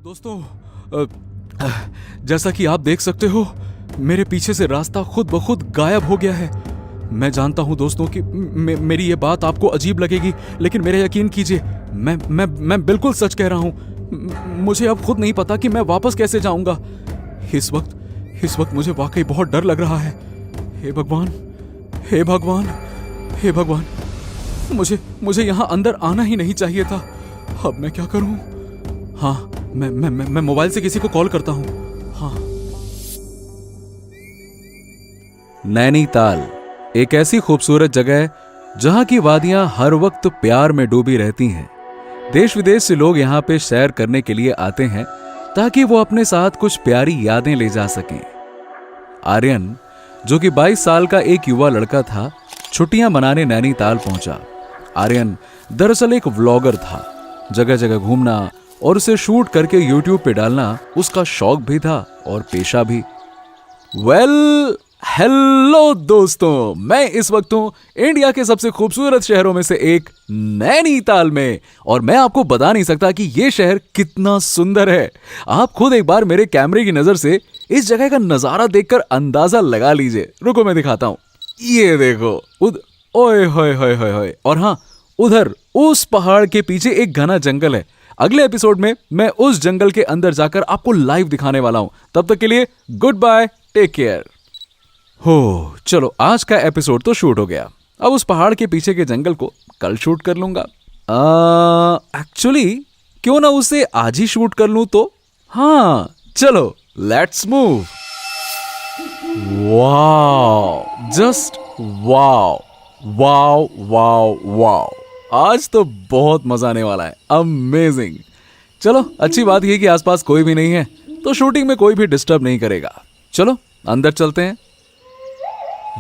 दोस्तों, जैसा कि आप देख सकते हो, मेरे पीछे से रास्ता खुद ब खुद गायब हो गया है। मैं जानता हूं दोस्तों कि मेरी ये बात आपको अजीब लगेगी, लेकिन मेरा यकीन कीजिए, मैं बिल्कुल सच कह रहा हूं। मुझे अब खुद नहीं पता कि मैं वापस कैसे जाऊंगा। इस वक्त मुझे वाकई बहुत डर लग रहा है। हे भगवान, हे भगवान, हे भगवान, मुझे यहां अंदर आना ही नहीं चाहिए था। अब मैं क्या करूं? हाँ, मैं मोबाइल से किसी को कॉल करता हूं। हाँ। नैनीताल एक ऐसी खूबसूरत जगह है जहां की वादियां हर वक्त प्यार में डूबी रहती हैं। देश विदेश से लोग यहां पे सैर करने के लिए आते हैं ताकि वो अपने साथ कुछ प्यारी यादें ले जा सकें। आर्यन, जो कि 22 साल का एक युवा लड़का था, छुट्टियां मनाने नैनीताल पहुंचा। आर्यन दरअसल एक व्लॉगर था। जगह जगह घूमना और उसे शूट करके यूट्यूब पे डालना उसका शौक भी था और पेशा भी। हेलो दोस्तों, मैं इस वक्त हूं इंडिया के सबसे खूबसूरत शहरों में से एक नैनीताल में, और मैं आपको बता नहीं सकता कि यह शहर कितना सुंदर है। आप खुद एक बार मेरे कैमरे की नजर से इस जगह का नजारा देखकर अंदाजा लगा लीजिए। रुको मैं दिखाता हूं। ये देखो, ओए होए होए होए होए। और हाँ, उधर उस पहाड़ के पीछे एक घना जंगल है। अगले एपिसोड में मैं उस जंगल के अंदर जाकर आपको लाइव दिखाने वाला हूं। तब तक के लिए गुड बाय, टेक केयर। हो, चलो आज का एपिसोड तो शूट हो गया। अब उस पहाड़ के पीछे के जंगल को कल शूट कर लूंगा। एक्चुअली क्यों ना उसे आज ही शूट कर लूं तो? हाँ, चलो let's move. Wow, just wow wow wow wow. आज तो बहुत मजा आने वाला है। अमेजिंग। चलो, अच्छी बात यह कि आसपास कोई भी नहीं है, तो शूटिंग में कोई भी डिस्टर्ब नहीं करेगा। चलो अंदर चलते हैं।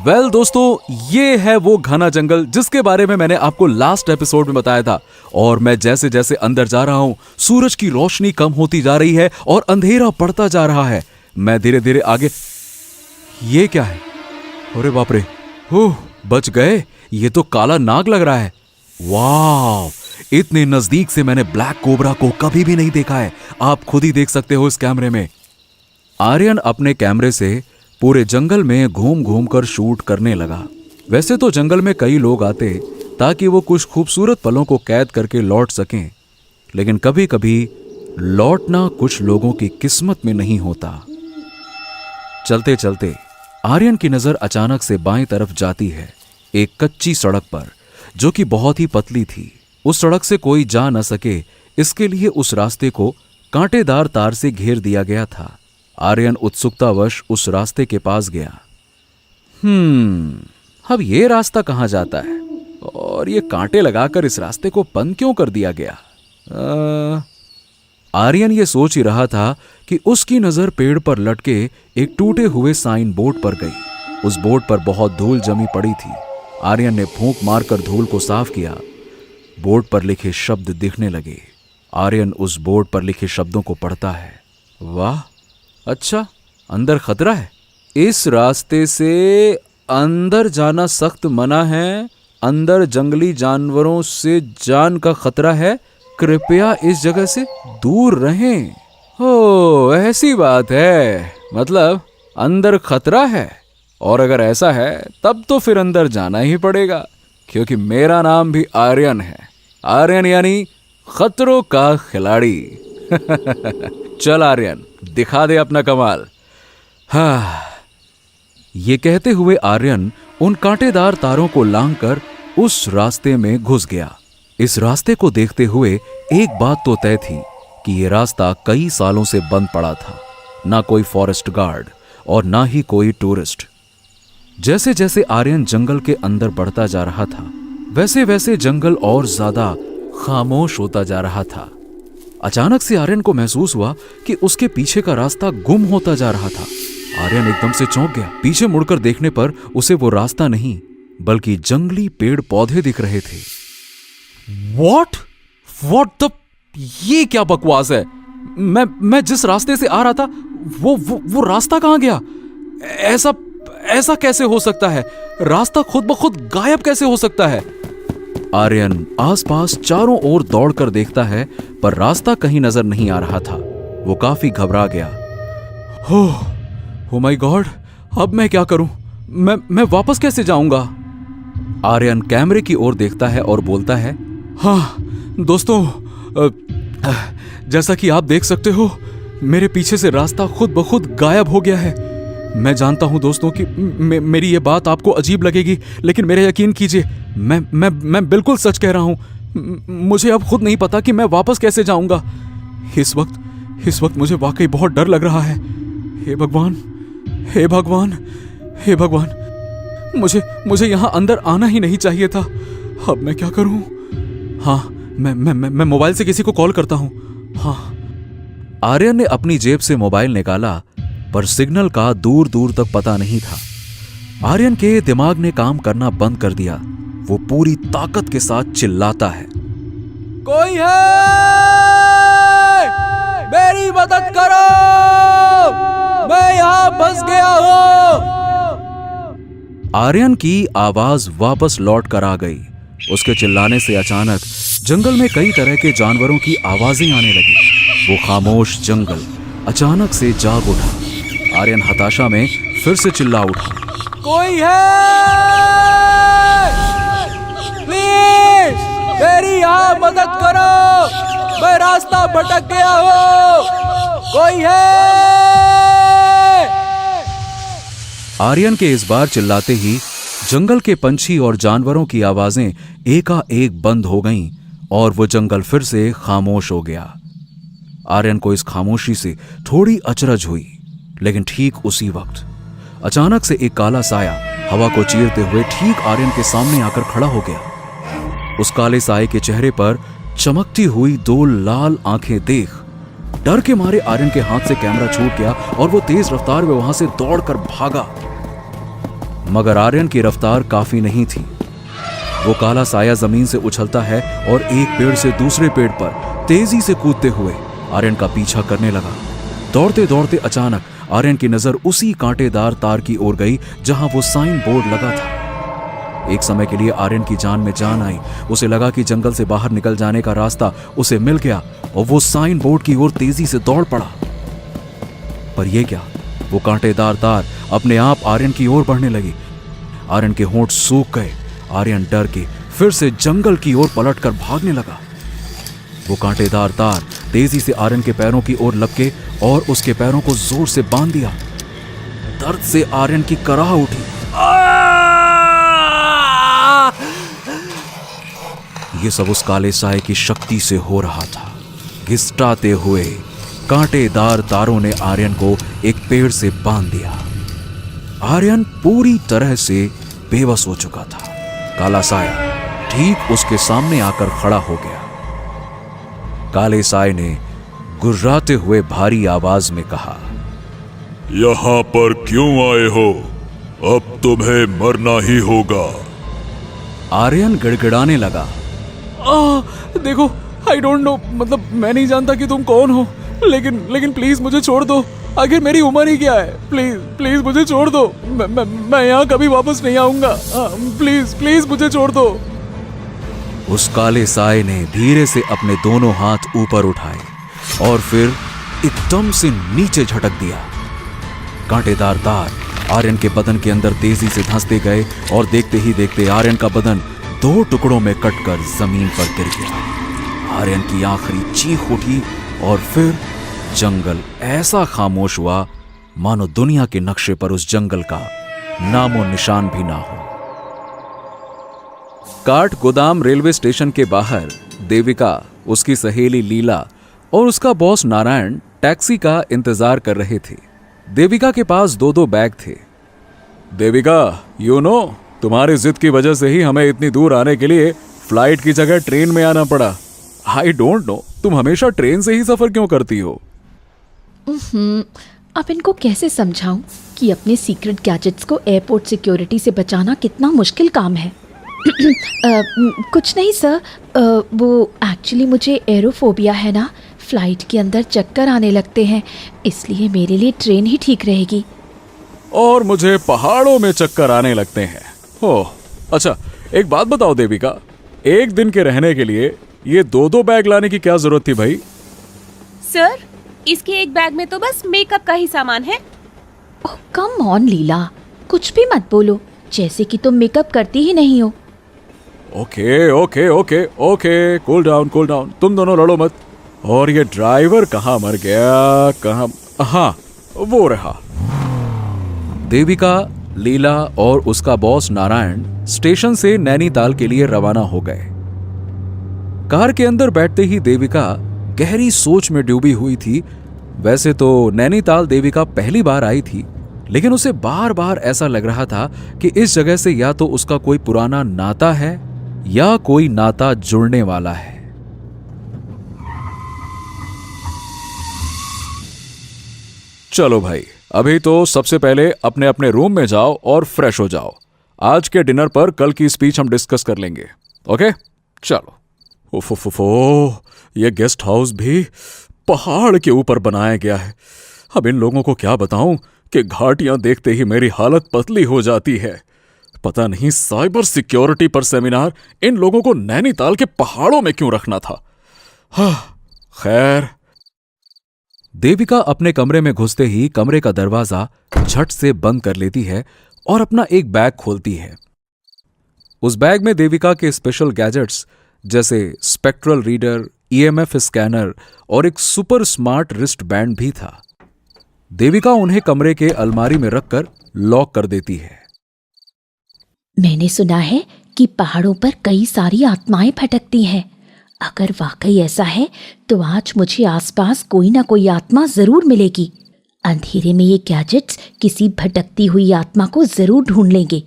वेल दोस्तों, ये है वो घना जंगल जिसके बारे में मैंने आपको लास्ट एपिसोड में बताया था। और मैं जैसे जैसे अंदर जा रहा हूं, सूरज की रोशनी कम होती जा रही है और अंधेरा पड़ता जा रहा है। मैं धीरे धीरे आगे। ये क्या है? अरे बाप रे, बच गए। ये तो काला नाग लग रहा है। वाह, इतने नजदीक से मैंने ब्लैक कोबरा को कभी भी नहीं देखा है। आप खुद ही देख सकते हो इस कैमरे में। आर्यन अपने कैमरे से पूरे जंगल में घूम घूम कर शूट करने लगा। वैसे तो जंगल में कई लोग आते ताकि वो कुछ खूबसूरत पलों को कैद करके लौट सकें, लेकिन कभी कभी लौटना कुछ लोगों की किस्मत में नहीं होता। चलते चलते आर्यन की नजर अचानक से बाएं तरफ जाती है, एक कच्ची सड़क पर, जो कि बहुत ही पतली थी। उस सड़क से कोई जा न सके, इसके लिए उस रास्ते को कांटेदार तार से घेर दिया गया था। आर्यन उत्सुकतावश उस रास्ते के पास गया। अब ये रास्ता कहां जाता है और ये कांटे लगाकर इस रास्ते को बंद क्यों कर दिया गया? आर्यन ये सोच ही रहा था कि उसकी नजर पेड़ पर लटके एक टूटे हुए साइन बोर्ड पर गई। उस बोर्ड पर बहुत धूल जमी पड़ी थी। आर्यन ने फूंक मारकर धूल को साफ किया। बोर्ड पर लिखे शब्द दिखने लगे। आर्यन उस बोर्ड पर लिखे शब्दों को पढ़ता है। वाह, अच्छा, अंदर खतरा है। इस रास्ते से अंदर जाना सख्त मना है। अंदर जंगली जानवरों से जान का खतरा है। कृपया इस जगह से दूर रहें। हो, ऐसी बात है। मतलब अंदर खतरा है, और अगर ऐसा है तब तो फिर अंदर जाना ही पड़ेगा, क्योंकि मेरा नाम भी आर्यन है। आर्यन यानी खतरों का खिलाड़ी। चल आर्यन, दिखा दे अपना कमाल। हाँ, ये कहते हुए आर्यन उन कांटेदार तारों को लांघकर उस रास्ते में घुस गया। इस रास्ते को देखते हुए एक बात तो तय थी कि यह रास्ता कई सालों से बंद पड़ा था। ना कोई फॉरेस्ट गार्ड और ना ही कोई टूरिस्ट। जैसे जैसे आर्यन जंगल के अंदर बढ़ता जा रहा था, वैसे वैसे जंगल और ज्यादा खामोश होता जा रहा था। अचानक से आर्यन को महसूस हुआ कि उसके पीछे का रास्ता गुम होता जा रहा था। आर्यन एकदम से चौंक गया। पीछे मुड़कर देखने पर उसे वो रास्ता नहीं, बल्कि जंगली पेड़ पौधे दिख रहे थे। What the? ये क्या बकवास है? मैं जिस रास्ते से आ रहा था, वो रास्ता कहां गया? ऐसा कैसे हो सकता है? रास्ता खुद ब खुद गायब कैसे हो सकता है? आर्यन आसपास चारों ओर दौड़कर देखता है, पर रास्ता कहीं नजर नहीं आ रहा था। वो काफी घबरा गया। ओ माय गॉड, अब मैं क्या करूं? मैं वापस कैसे जाऊंगा? आर्यन कैमरे की ओर देखता है और बोलता है, हाँ दोस्तों, जैसा कि आप देख सकते हो, मेरे पीछे से रास्ता खुद ब खुद गायब हो गया है। मैं जानता हूं दोस्तों कि मेरी ये बात आपको अजीब लगेगी, लेकिन मेरा यकीन कीजिए, मैं बिल्कुल सच कह रहा हूं। मुझे अब खुद नहीं पता कि मैं वापस कैसे जाऊंगा। इस वक्त मुझे वाकई बहुत डर लग रहा है। हे भगवान, हे भगवान, हे भगवान, मुझे यहां अंदर आना ही नहीं चाहिए था। अब मैं क्या करूं? हाँ, मैं मोबाइल से किसी को कॉल करता हूं। हाँ। आर्यन ने अपनी जेब से मोबाइल निकाला, पर सिग्नल का दूर दूर तक पता नहीं था। आर्यन के दिमाग ने काम करना बंद कर दिया। वो पूरी ताकत के साथ चिल्लाता है, कोई है? मेरी मदद करो, मैं यहां फंस गया हूं। आर्यन की आवाज वापस लौट कर आ गई। उसके चिल्लाने से अचानक जंगल में कई तरह के जानवरों की आवाजें आने लगी। वो खामोश जंगल अचानक से जाग उठा। आर्यन हताशा में फिर से चिल्ला उठा, कोई है? प्लीज मेरी यहां मदद करो, मैं रास्ता भटक गया हूं। कोई है? आर्यन के इस बार चिल्लाते ही जंगल के पंछी और जानवरों की आवाजें एकाएक बंद हो गईं और वो जंगल फिर से खामोश हो गया। आर्यन को इस खामोशी से थोड़ी अचरज हुई, लेकिन ठीक उसी वक्त अचानक से एक काला साया हवा को चीरते हुए ठीक आर्यन के सामने आकर खड़ा हो गया। उस काले साये के चेहरे पर चमकती हुई दो लाल आंखें देख डर के मारे आर्यन के हाथ से कैमरा छूट गया और वो तेज रफ्तार में वहां से दौड़कर भागा। मगर आर्यन की रफ्तार काफी नहीं थी। वो काला साया जमीन से उछलता है और एक पेड़ से दूसरे पेड़ पर तेजी से कूदते हुए आर्यन का पीछा करने लगा। दौड़ते दौड़ते अचानक आर्यन की नजर उसी कांटेदार तार की ओर गई जहां वो साइन बोर्ड लगा था। एक समय के लिए आर्यन की जान में जान आई। उसे लगा कि जंगल से बाहर निकल जाने का रास्ता उसे मिल गया और वो साइन बोर्ड की ओर तेजी से दौड़ पड़ा। पर यह क्या, वो कांटेदार तार अपने आप आर्यन की ओर बढ़ने लगी। आर्यन के होंठ सूख गए। आर्यन डर के फिर से जंगल की ओर पलटकर भागने लगा। वो कांटेदार तार तेजी से आर्यन के पैरों की ओर लपके और उसके पैरों को जोर से बांध दिया। दर्द से आर्यन की कराह उठी। ये सब उस काले साये की शक्ति से हो रहा था। घिसटाते हुए कांटेदार तारों ने आर्यन को एक पेड़ से बांध दिया। आर्यन पूरी तरह से बेबस हो चुका था। काला साया ठीक उसके सामने आकर खड़ा हो गया। काले साये ने गुर्राते हुए भारी आवाज में कहा, यहाँ पर क्यों आए हो? अब तुम्हें मरना ही होगा। आर्यन गिड़गिड़ाने लगा, देखो, आई डोंट नो, मतलब मैं नहीं जानता कि तुम कौन हो, लेकिन प्लीज मुझे छोड़ दो। आखिर मेरी उम्र ही क्या है? प्लीज मुझे छोड़ दो। मैं यहाँ कभी वापस नहीं आऊंगा। प्लीज मुझे छोड़ दो। उस काले साये ने धीरे से अपने दोनों हाथ ऊपर उठाए और फिर एकदम से नीचे झटक दिया। कांटेदार तार आर्यन के बदन के अंदर तेजी से धंसते गए और देखते ही देखते आर्यन का बदन दो टुकड़ों में कटकर जमीन पर गिर गया। आर्यन की आखिरी चीख उठी और फिर जंगल ऐसा खामोश हुआ मानो दुनिया के नक्शे पर उस जंगल का नामो निशान भी ना हो। काठ गोदाम रेलवे स्टेशन के बाहर देविका, उसकी सहेली लीला और उसका बॉस नारायण टैक्सी का इंतजार कर रहे थे। देविका के पास दो बैग थे। देविका, तुम्हारी जिद की वजह से ही हमें इतनी दूर आने के लिए फ्लाइट की जगह ट्रेन में आना पड़ा। आई डोंट नो, तुम हमेशा ट्रेन से ही सफर क्यों करती हो? अब इनको कैसे समझाऊं कि अपने सीक्रेट गैजेट्स को एयरपोर्ट सिक्योरिटी से बचाना कितना मुश्किल काम है। कुछ नहीं सर, वो एक्चुअली मुझे एरोफोबिया है ना, फ्लाइट के अंदर चक्कर आने लगते हैं, इसलिए मेरे लिए ट्रेन ही ठीक रहेगी। और मुझे पहाड़ों में चक्कर आने लगते हैं। ओह अच्छा, एक बात बताओ देविका, एक दिन के रहने के लिए ये दो बैग लाने की क्या जरूरत थी भाई? सर, इसके एक बैग में तो बस मेकअप का ही सामान है। ओह कम ऑन लीला, कुछ भी मत बोलो, जैसे कि तुम मेकअप करती ही नहीं हो। Okay okay okay okay, cool down, तुम दोनों लड़ो मत। और ये ड्राइवर कहाँ मर गया, कहाँ? हाँ, वो रहा। देविका, लीला और उसका बॉस नारायण स्टेशन से नैनीताल के लिए रवाना हो गए। कार के अंदर बैठते ही देविका गहरी सोच में डूबी हुई थी। वैसे तो नैनीताल देविका पहली बार आई थी, लेकिन उसे बार बार ऐसा लग रहा था कि इस जगह से या तो उसका कोई पुराना नाता है या कोई नाता जुड़ने वाला है। चलो भाई, अभी तो सबसे पहले अपने अपने रूम में जाओ और फ्रेश हो जाओ। आज के डिनर पर कल की स्पीच हम डिस्कस कर लेंगे। ओके, चलो। ओफोफोफो, ये गेस्ट हाउस भी पहाड़ के ऊपर बनाया गया है। अब इन लोगों को क्या बताऊं कि घाटियां देखते ही मेरी हालत पतली हो जाती है। पता नहीं साइबर सिक्योरिटी पर सेमिनार इन लोगों को नैनीताल के पहाड़ों में क्यों रखना था। हाँ, खैर। देविका अपने कमरे में घुसते ही कमरे का दरवाजा झट से बंद कर लेती है और अपना एक बैग खोलती है। उस बैग में देविका के स्पेशल गैजेट्स जैसे स्पेक्ट्रल रीडर, ईएमएफ स्कैनर और एक सुपर स्मार्ट रिस्ट बैंड भी था। देविका उन्हें कमरे के अलमारी में रखकर लॉक कर देती है। मैंने सुना है कि पहाड़ों पर कई सारी आत्माएं भटकती हैं। अगर वाकई ऐसा है तो आज मुझे आसपास कोई ना कोई आत्मा जरूर मिलेगी। अंधेरे में ये गैजेट्स किसी भटकती हुई आत्मा को जरूर ढूंढ लेंगे।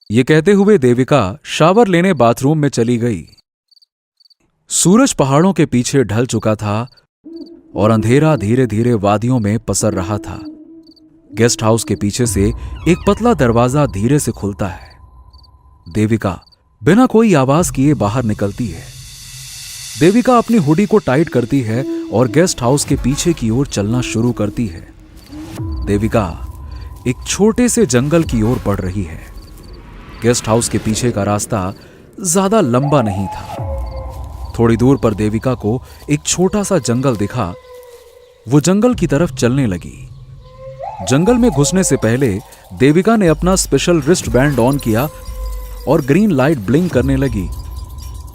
ये कहते हुए देविका शावर लेने बाथरूम में चली गई। सूरज पहाड़ों के पीछे ढल चुका था और अंधेरा धीरे धीरे वादियों में पसर रहा था। गेस्ट हाउस के पीछे से एक पतला दरवाजा धीरे से खुलता है। देविका बिना कोई आवाज किए बाहर निकलती है। देविका अपनी हुडी को टाइट करती है और गेस्ट हाउस के पीछे की ओर चलना शुरू करती है। देविका एक छोटे से जंगल की ओर बढ़ रही है। गेस्ट हाउस के पीछे का रास्ता ज्यादा लंबा नहीं था। थोड़ी दूर पर देविका को एक छोटा सा जंगल दिखा। वो जंगल की तरफ चलने लगी। जंगल में घुसने से पहले देविका ने अपना स्पेशल रिस्ट बैंड ऑन किया और ग्रीन लाइट ब्लिंक करने लगी।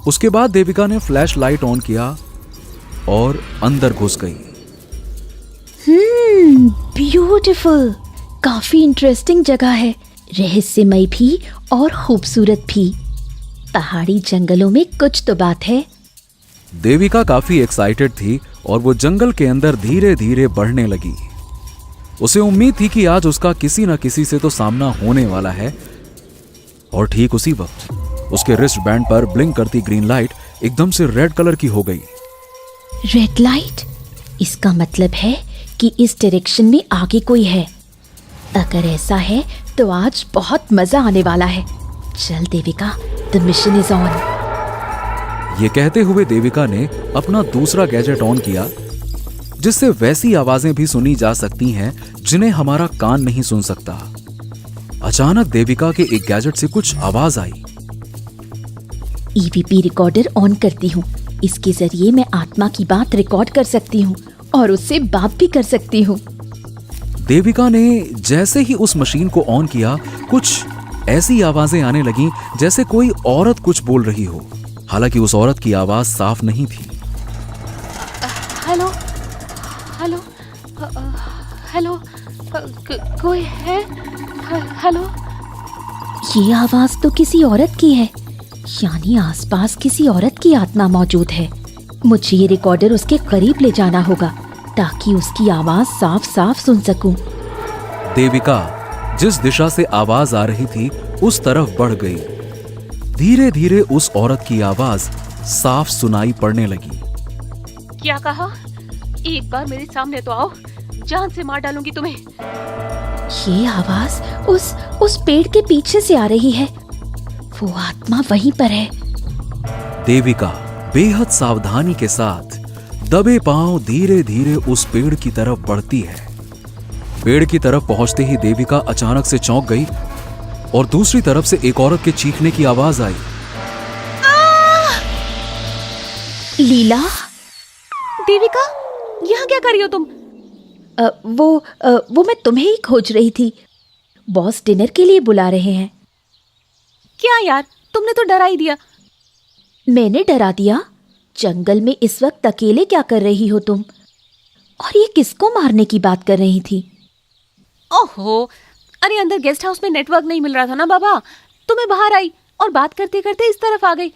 उसके बाद देविका ने फ्लैश लाइट ऑन किया और अंदर घुस गई। ब्यूटीफुल, काफी इंटरेस्टिंग जगह है, रहस्यमय भी और खूबसूरत भी। पहाड़ी जंगलों में कुछ तो बात है। देविका काफी एक्साइटेड थी और वो जंगल के अंदर धीरे धीरे बढ़ने लगी। उसे उम्मीद थी कि आज उसका किसी न किसी से तो सामना होने वाला है। और ठीक उसी वक्त उसके रिस्ट बैंड पर ब्लिंक करती ग्रीन लाइट एकदम से रेड कलर की हो गई। Red light? इसका मतलब है कि इस डायरेक्शन में आगे कोई है। अगर ऐसा है तो आज बहुत मजा आने वाला है। चल Devika, the mission is on. ये कहते हुए देविका ने अपना दूसरा गैजेट ऑन किया, जिससे वैसी आवाजें भी सुनी जा सकती हैं जिन्हें हमारा कान नहीं सुन सकता। अचानक देविका के एक गैजेट से कुछ आवाज आई। ईवीपी रिकॉर्डर ऑन करती हूँ। इसके जरिए मैं आत्मा की बात रिकॉर्ड कर सकती हूँ और उससे बात भी कर सकती हूँ। देविका ने जैसे ही उस मशीन को ऑन किया, कुछ ऐसी आवाजें आने लगीं जैसे कोई औरत कुछ बोल रही हो। हालांकि उस औरत की आवाज साफ नहीं थी। हेलो हेलो हेलो, कोई है? हेलो। ये आवाज तो किसी औरत की है, यानी आसपास किसी औरत की आत्मा मौजूद है। मुझे ये रिकॉर्डर उसके करीब ले जाना होगा ताकि उसकी आवाज साफ साफ सुन सकूं। देविका जिस दिशा से आवाज आ रही थी उस तरफ बढ़ गई। धीरे धीरे उस औरत की आवाज साफ सुनाई पड़ने लगी। क्या कहा? एक बार मेरे सामने तो आओ, जान से मार डालूंगी तुम्हें। ये आवाज उस पेड़ के पीछे से आ रही है। वो आत्मा वहीं पर है। देविका बेहद सावधानी के साथ दबे पांव धीरे धीरे उस पेड़ की तरफ बढ़ती है। पेड़ की तरफ पहुंचते ही देविका अचानक से चौंक गई और दूसरी तरफ से एक औरत के चीखने की आवाज आई। लीला? देविका, यहाँ क्या कर रही हो तुम? वो मैं तुम्हें ही खोज रही थी। बॉस डिनर के लिए बुला रहे हैं। क्या यार, तुमने तो डरा ही दिया। मैंने डरा दिया? जंगल में इस वक्त अकेले क्या कर रही हो तुम? और ये किसको मारने की बात कर रही थी? ओहो, अरे अंदर गेस्ट हाउस में नेटवर्क नहीं मिल रहा था ना बाबा, तो मैं बाहर आई और बात करते करते इस तरफ आ गई।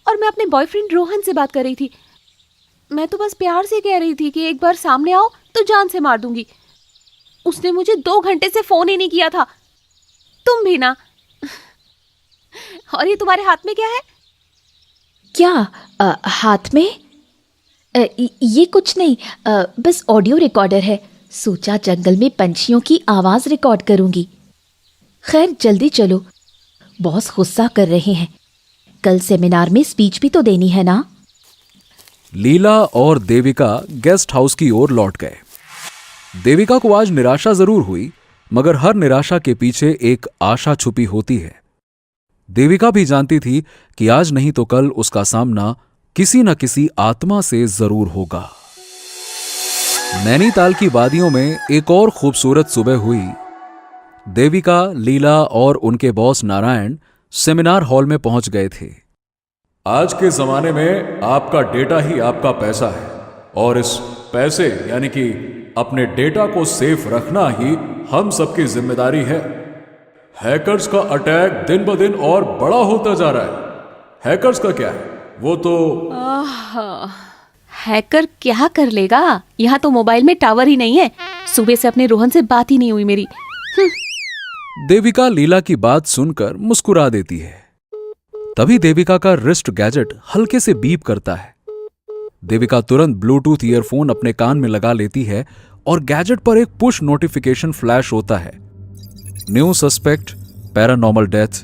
और मैं अपने बॉयफ्रेंड रोहन से बात कर रही थी। मैं तो बस प्यार से कह रही थी कि एक बार सामने आओ तो जान से मार दूंगी। उसने मुझे 2 घंटे से फोन ही नहीं किया था। तुम भी ना। और ये तुम्हारे हाथ में क्या है? क्या हाथ में? ये कुछ नहीं, बस ऑडियो रिकॉर्डर है। सोचा जंगल में पंछियों की आवाज रिकॉर्ड करूंगी। खैर जल्दी चलो, बॉस गुस्सा कर रहे हैं। कल सेमिनार में स्पीच भी तो देनी है ना। लीला और देविका गेस्ट हाउस की ओर लौट गए। देविका को आज निराशा जरूर हुई, मगर हर निराशा के पीछे एक आशा छुपी होती है। देविका भी जानती थी कि आज नहीं तो कल उसका सामना किसी न किसी आत्मा से जरूर होगा। नैनीताल की वादियों में एक और खूबसूरत सुबह हुई। देविका, लीला और उनके बॉस नारायण सेमिनार हॉल में पहुंच गए थे। आज के जमाने में आपका डेटा ही आपका पैसा है, और इस पैसे यानी कि अपने डेटा को सेफ रखना ही हम सबकी जिम्मेदारी है। हैकर्स का अटैक दिन ब दिन और बड़ा होता जा रहा है। हैकर्स का क्या है, वो तो हैकर क्या कर लेगा? यहाँ तो मोबाइल में टावर ही नहीं है। सुबह से अपने रोहन से बात ही नहीं हुई मेरी। देविका लीला की बात सुनकर मुस्कुरा देती है। तभी देविका का रिस्ट गैजेट हल्के से बीप करता है। देविका तुरंत ब्लूटूथ ईयरफोन अपने कान में लगा लेती है और गैजेट पर एक पुश नोटिफिकेशन फ्लैश होता है। New suspect, paranormal death,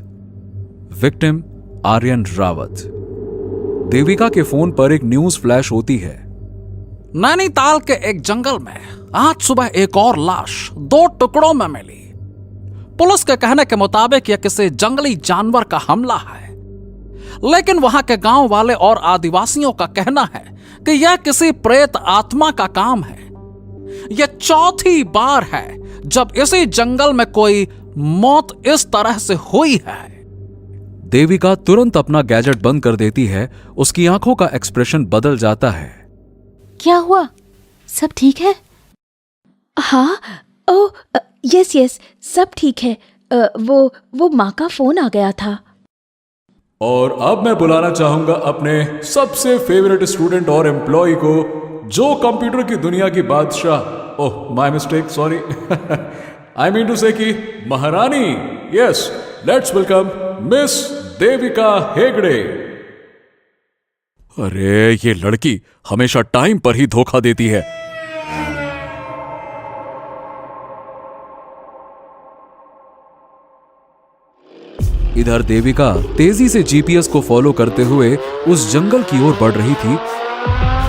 victim Aryan Rawat. Devika के फोन पर एक न्यूज फ्लैश होती है। नैनीताल के एक जंगल में आज सुबह एक और लाश 2 टुकड़ों में मिली। पुलिस के कहने के मुताबिक यह किसी जंगली जानवर का हमला है, लेकिन वहां के गांव वाले और आदिवासियों का कहना है कि यह किसी प्रेत आत्मा का काम है। यह चौथी बार है जब इसी जंगल में कोई मौत इस तरह से हुई है। देविका तुरंत अपना गैजेट बंद कर देती है। उसकी आंखों का एक्सप्रेशन बदल जाता है। क्या हुआ? सब ठीक है? हाँ, ओ यस, सब ठीक है। वो माँ का फोन आ गया था। और अब मैं बुलाना चाहूंगा अपने सबसे फेवरेट स्टूडेंट और एम्प्लॉय को, जो कंप्यूटर की दुनिया की बादशाह, oh my mistake, sorry, I mean to say कि महारानी। Yes, let's welcome miss Devika Hegde. अरे ये लड़की हमेशा टाइम पर ही धोखा देती है। इधर देविका तेजी से जीपीएस को फॉलो करते हुए उस जंगल की ओर बढ़ रही थी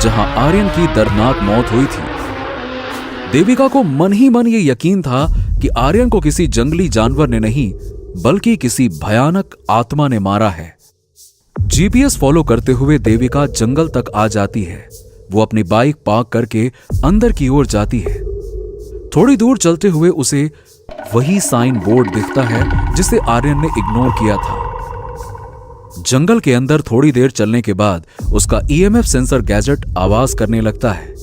जहां आर्यन की दर्दनाक मौत हुई थी। देविका को मन ही मन ये यकीन था कि आर्यन को किसी जंगली जानवर ने नहीं बल्कि किसी भयानक आत्मा ने मारा है। जीपीएस फॉलो करते हुए देविका जंगल तक आ जाती है। वो अपनी बाइक पार्क करके अंदर की ओर जाती है। थोड़ी दूर चलते हुए उसे वही साइन बोर्ड दिखता है जिसे आर्यन ने इग्नोर किया था। जंगल के अंदर थोड़ी देर चलने के बाद उसका ईएमएफ सेंसर गैजेट आवाज करने लगता है।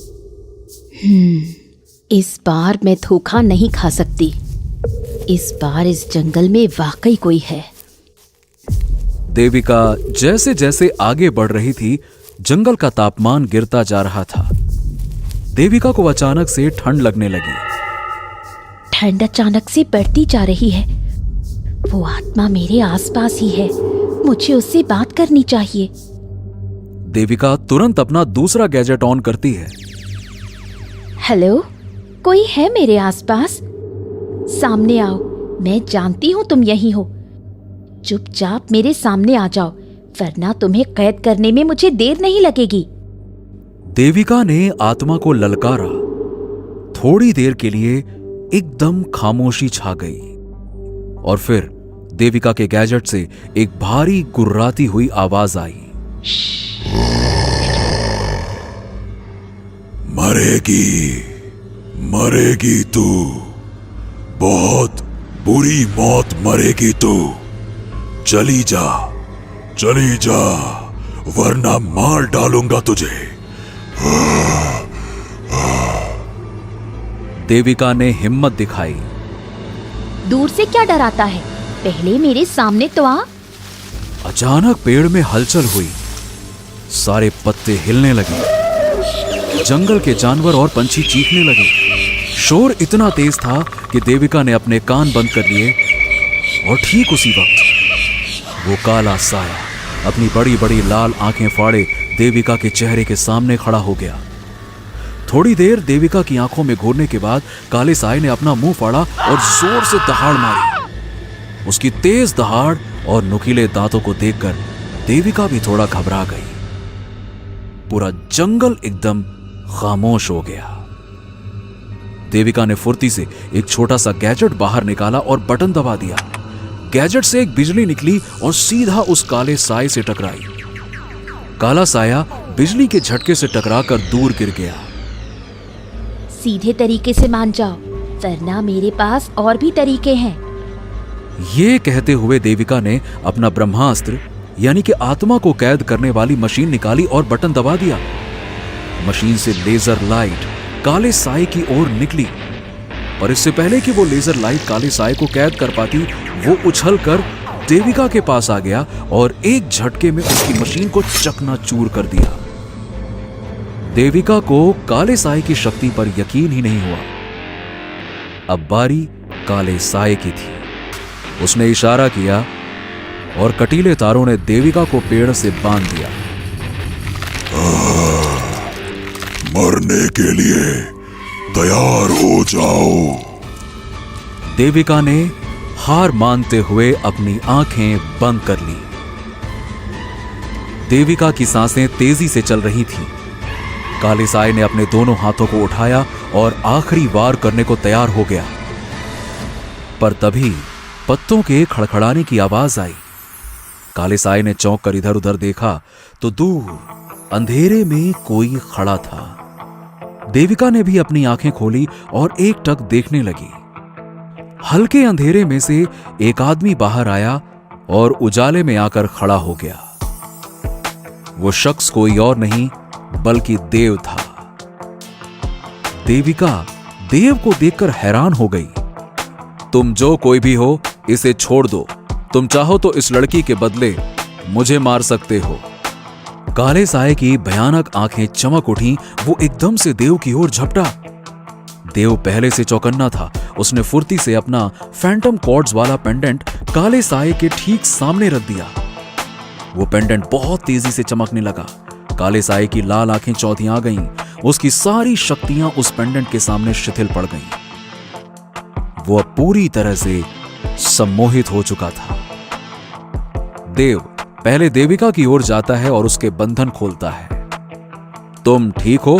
इस बार मैं धोखा नहीं खा सकती। इस बार इस जंगल में वाकई कोई है। देविका जैसे जैसे आगे बढ़ रही थी, जंगल का तापमान गिरता जा रहा था। देविका को अचानक से ठंड लगने लगी। ठंड अचानक से बढ़ती जा रही है। वो आत्मा मेरे आसपास ही है। मुझे उससे बात करनी चाहिए। देविका तुरंत अपना दूसरा गैजेट ऑन करती है। हेलो, कोई है मेरे आसपास? सामने आओ, मैं जानती हूँ तुम यहीं हो। चुपचाप मेरे सामने आ जाओ, वरना तुम्हें कैद करने में मुझे देर नहीं लगेगी। देविका ने आत्मा को ललकारा। थोड़ी देर के लिए एकदम खामोशी छा गई और फिर देविका के गैजेट से एक भारी गुर्राती हुई आवाज आई। मरेगी, मरेगी तू, बहुत बुरी मौत मरेगी तू। चली जा, चली जा, वरना मार डालूंगा तुझे। देविका ने हिम्मत दिखाई। दूर से क्या डराता है, पहले मेरे सामने तो आ। अचानक पेड़ में हलचल हुई, सारे पत्ते हिलने लगे, जंगल के जानवर और पंछी चीखने लगे। शोर इतना तेज था कि देविका ने अपने कान बंद कर लिए और ठीक उसी वक्त वो काला साया अपनी बड़ी बड़ी लाल आंखें फाड़े देविका के चेहरे के सामने खड़ा हो गया। थोड़ी देर देविका की आंखों में घूरने के बाद काले साये ने अपना मुंह फाड़ा और जोर से दहाड़ मारी। उसकी तेज दहाड़ और नुकीले दांतों को देखकर देविका भी थोड़ा घबरा गई। पूरा जंगल एकदम खामोश हो गया। देविका ने फुर्ती से एक छोटा सा गैजेट बाहर निकाला और बटन दबा दिया। गैजेट से एक बिजली निकली और सीधा उस काले साये से टकराई। काला साया बिजली के झटके से टकराकर दूर गिर गया। सीधे तरीके से मान जाओ, वरना मेरे पास और भी तरीके हैं। ये कहते हुए देविका ने अपना ब्रह्मास्त्र यानी कि आत्मा को कैद करने वाली मशीन निकाली और बटन दबा दिया। मशीन से लेजर लाइट काले साये की ओर निकली, पर इससे पहले कि वो लेजर लाइट काले साये को कैद कर पाती, वो उछलकर देविका के पास आ गया और एक झटके में उसकी मशीन को चकनाचूर कर दिया। देविका को काले साये की शक्ति पर यकीन ही नहीं हुआ। अब बारी काले साये की थी। उसने इशारा किया और कटीले तारों ने देविका को पेड़ से बांध दिया। मरने के लिए तैयार हो जाओ। देविका ने हार मानते हुए अपनी आंखें बंद कर ली। देविका की सांसें तेजी से चल रही थीं। काले साये ने अपने दोनों हाथों को उठाया और आखिरी वार करने को तैयार हो गया, पर तभी पत्तों के खड़खड़ाने की आवाज आई। काले साये ने चौंक कर इधर उधर देखा तो दूर अंधेरे में कोई खड़ा था। देविका ने भी अपनी आंखें खोली और एकटक देखने लगी। हल्के अंधेरे में से एक आदमी बाहर आया और उजाले में आकर खड़ा हो गया। वो शख्स कोई और नहीं बल्कि देव था। देविका देव को देखकर हैरान हो गई। तुम जो कोई भी हो, इसे छोड़ दो। तुम चाहो तो इस लड़की के बदले मुझे मार सकते हो। काले साये की भयानक आंखें चमक उठी। वो एकदम से देव की ओर झपटा। देव पहले से चौकन्ना था। उसने फुर्ती से अपना फैंटम कॉर्ड्स वाला पेंडेंट काले साये के ठीक सामने रख दिया। वो पेंडेंट बहुत तेजी से चमकने लगा। काले साये की लाल आंखें चौधियां गईं। उसकी सारी शक्तियां उस पेंडेंट के सामने शिथिल पड़ गईं। वो अब पूरी तरह से सम्मोहित हो चुका था। देव पहले देविका की ओर जाता है और उसके बंधन खोलता है। तुम ठीक हो?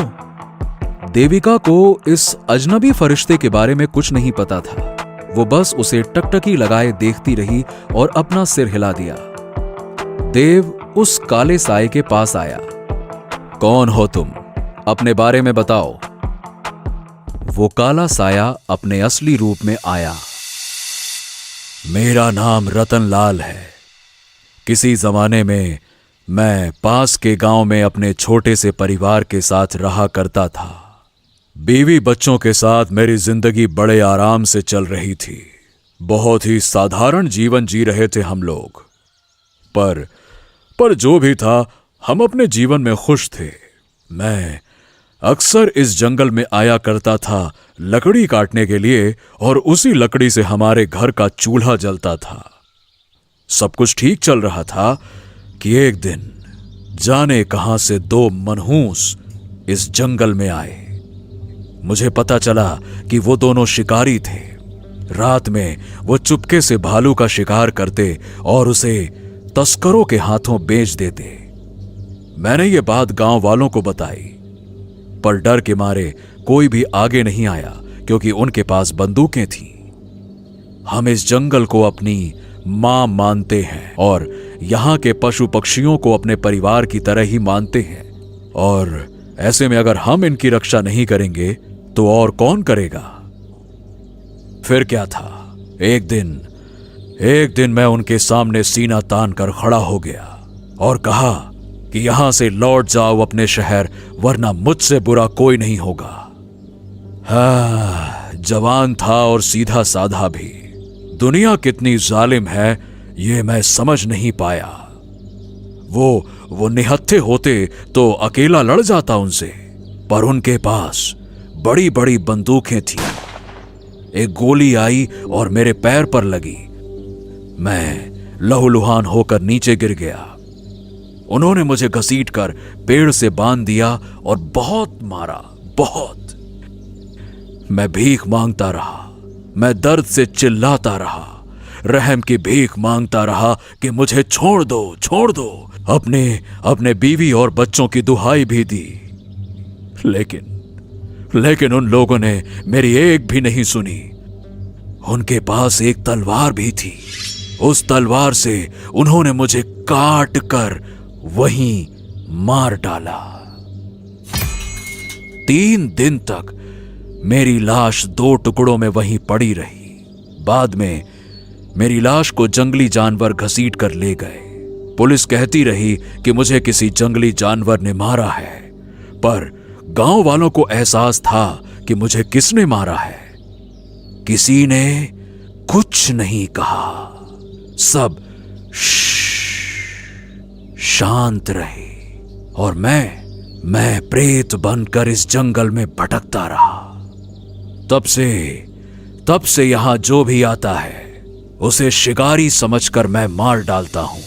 देविका को इस अजनबी फरिश्ते के बारे में कुछ नहीं पता था। वो बस उसे टकटकी लगाए देखती रही और अपना सिर हिला दिया। देव उस काले साये के पास आया। कौन हो तुम? अपने बारे में बताओ। वो काला साया अपने असली रूप में आया। मेरा नाम रतनलाल है। किसी जमाने में मैं पास के गांव में अपने छोटे से परिवार के साथ रहा करता था। बीवी बच्चों के साथ मेरी जिंदगी बड़े आराम से चल रही थी। बहुत ही साधारण जीवन जी रहे थे हम लोग। पर जो भी था, हम अपने जीवन में खुश थे। मैं अक्सर इस जंगल में आया करता था लकड़ी काटने के लिए, और उसी लकड़ी से हमारे घर का चूल्हा जलता था। सब कुछ ठीक चल रहा था कि एक दिन जाने कहां से दो मनहूस इस जंगल में आए। मुझे पता चला कि वो दोनों शिकारी थे। रात में वो चुपके से भालू का शिकार करते और उसे तस्करों के हाथों बेच देते। मैंने ये बात गांव वालों को बताई, पर डर के मारे कोई भी आगे नहीं आया, क्योंकि उनके पास बंदूकें थीं। हम इस जंगल को अपनी मां मानते हैं और यहां के पशु पक्षियों को अपने परिवार की तरह ही मानते हैं, और ऐसे में अगर हम इनकी रक्षा नहीं करेंगे तो और कौन करेगा? फिर क्या था, एक दिन मैं उनके सामने सीना तान कर खड़ा हो गया और कहा कि यहां से लौट जाओ अपने शहर, वरना मुझसे बुरा कोई नहीं होगा। जवान था और सीधा साधा भी। दुनिया कितनी जालिम है ये मैं समझ नहीं पाया। वो निहत्थे होते तो अकेला लड़ जाता उनसे, पर उनके पास बड़ी बड़ी बंदूकें थी। एक गोली आई और मेरे पैर पर लगी। मैं लहूलुहान होकर नीचे गिर गया। उन्होंने मुझे घसीटकर पेड़ से बांध दिया और बहुत मारा, बहुत। मैं भीख मांगता रहा, मैं दर्द से चिल्लाता रहा, रहम की भीख मांगता रहा कि मुझे छोड़ दो, छोड़ दो। अपने बीवी और बच्चों की दुहाई भी दी, लेकिन उन लोगों ने मेरी एक भी नहीं सुनी। उनके पास एक तलवार भी थी। उस तलवार से उन्होंने मुझे काट कर वहीं मार डाला। 3 दिन तक मेरी लाश 2 टुकड़ों में वहीं पड़ी रही। बाद में मेरी लाश को जंगली जानवर घसीट कर ले गए। पुलिस कहती रही कि मुझे किसी जंगली जानवर ने मारा है, पर गांव वालों को एहसास था कि मुझे किसने मारा है। किसी ने कुछ नहीं कहा। सब शांत रहे और मैं प्रेत बनकर इस जंगल में भटकता रहा। तब से यहां जो भी आता है उसे शिकारी समझकर मैं मार डालता हूं।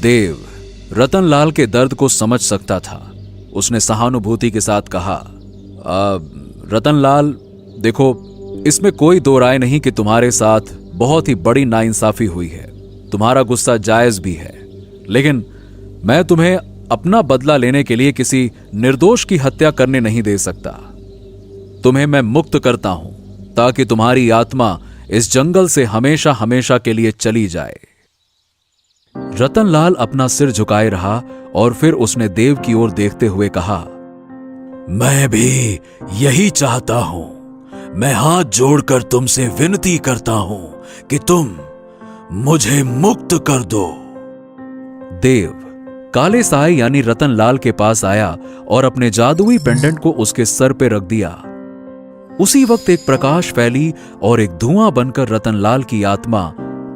देव रतनलाल के दर्द को समझ सकता था। उसने सहानुभूति के साथ कहा, रतनलाल, देखो, इसमें कोई दो राय नहीं कि तुम्हारे साथ बहुत ही बड़ी नाइंसाफी हुई है। तुम्हारा गुस्सा जायज भी है, लेकिन मैं तुम्हें अपना बदला लेने के लिए किसी निर्दोष की हत्या करने नहीं दे सकता। तुम्हें मैं मुक्त करता हूं ताकि तुम्हारी आत्मा इस जंगल से हमेशा हमेशा के लिए चली जाए। रतनलाल अपना सिर झुकाए रहा और फिर उसने देव की ओर देखते हुए कहा, मैं भी यही चाहता हूं। मैं हाथ जोड़कर तुमसे विनती करता हूं कि तुम मुझे मुक्त कर दो। देव काले साए यानी रतनलाल के पास आया और अपने जादुई पेंडेंट को उसके सर पे रख दिया। उसी वक्त एक प्रकाश फैली और एक धुआं बनकर रतनलाल की आत्मा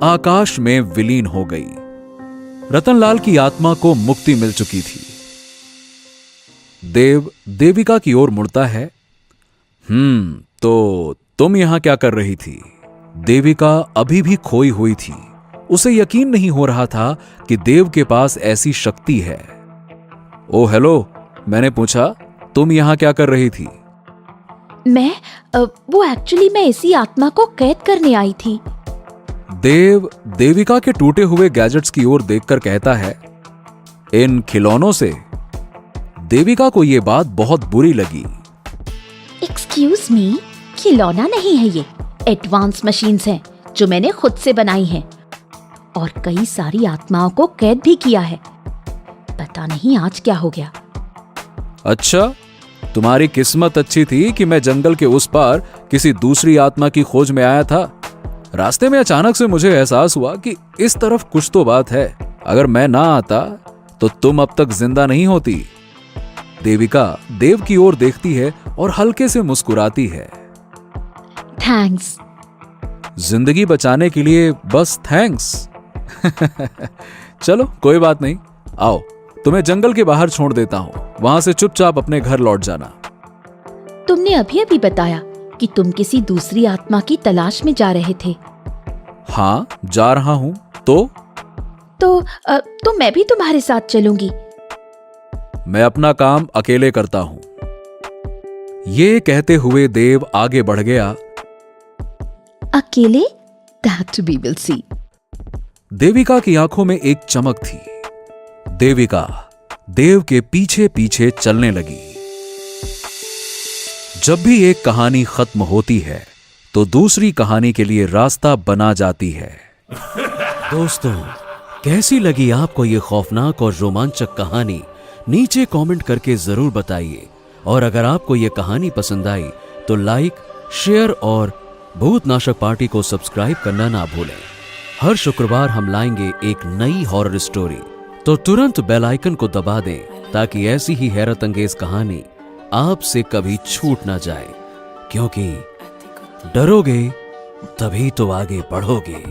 आकाश में विलीन हो गई। रतनलाल की आत्मा को मुक्ति मिल चुकी थी। देव देविका की ओर मुड़ता है। तो तुम यहां क्या कर रही थी? देविका अभी भी खोई हुई थी। उसे यकीन नहीं हो रहा था कि देव के पास ऐसी शक्ति है। ओ हेलो, मैंने पूछा, तुम यहां क्या कर रही थी? वो एक्चुअली मैं इसी आत्मा को कैद करने आई थी। देव देविका के टूटे हुए गैजेट्स की ओर देखकर कहता है, इन खिलौनों से? देविका को यह बात बहुत बुरी लगी। एक्सक्यूज मी, खिलौना नहीं है ये, एडवांस मशीन्स हैं जो मैंने खुद से बनाई हैं और कई सारी आत्माओं को कैद भी किया है। पता नहीं आज क्या हो गया। अच्छा, तुम्हारी किस्मत अच्छी थी कि मैं जंगल के उस पार किसी दूसरी आत्मा की खोज में आया था। रास्ते में अचानक से मुझे एहसास हुआ कि इस तरफ कुछ तो बात है। अगर मैं ना आता तो तुम अब तक जिंदा नहीं होती। देविका देव की ओर देखती है और हल्के से मुस्कुराती है। थैंक्स। जिंदगी बचाने के लिए बस थैंक्स। चलो कोई बात नहीं, आओ तुम्हें जंगल के बाहर छोड़ देता हूं। वहां से चुपचाप अपने घर लौट जाना। तुमने अभी अभी बताया कि तुम किसी दूसरी आत्मा की तलाश में जा रहे थे। हाँ, जा रहा हूं। तो मैं भी तुम्हारे साथ चलूंगी। मैं अपना काम अकेले करता हूं। ये कहते हुए देव आगे बढ़ गया। अकेले? That we will see। Devika की आंखों में एक चमक थी। देविका देव के पीछे पीछे चलने लगी। जब भी एक कहानी खत्म होती है तो दूसरी कहानी के लिए रास्ता बना जाती है। दोस्तों, कैसी लगी आपको ये खौफनाक और रोमांचक कहानी? नीचे कमेंट करके जरूर बताइए। और अगर आपको यह कहानी पसंद आई तो लाइक, शेयर और भूतनाशक पार्टी को सब्सक्राइब करना ना भूलें। हर शुक्रवार हम लाएंगे एक नई हॉरर स्टोरी, तो तुरंत बेल आइकन को दबा दें ताकि ऐसी ही हैरत अंगेज कहानी आपसे कभी छूट ना जाए, क्योंकि डरोगे तभी तो आगे बढ़ोगे।